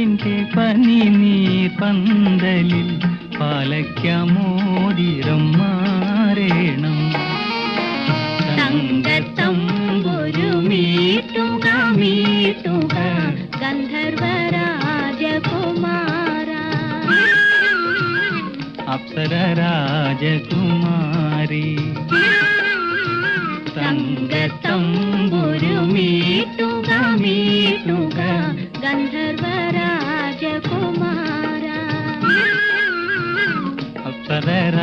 നിന്റെ പനിനീർ പന്തലിൽ പാലയ്ക്കാമോതിരം മാറേണം. തങ്കത്തമ്പുരു മീട്ടുക മീട്ടുക ഗന്ധർവരാജകുമാര, അപ്സരരാജകുമാരി. തങ്കത്തമ്പുരു മീട്ടുക മീട്ടുക ഗന്ധർവരാജകുമാര, അപ്സരരാജകുമാരി.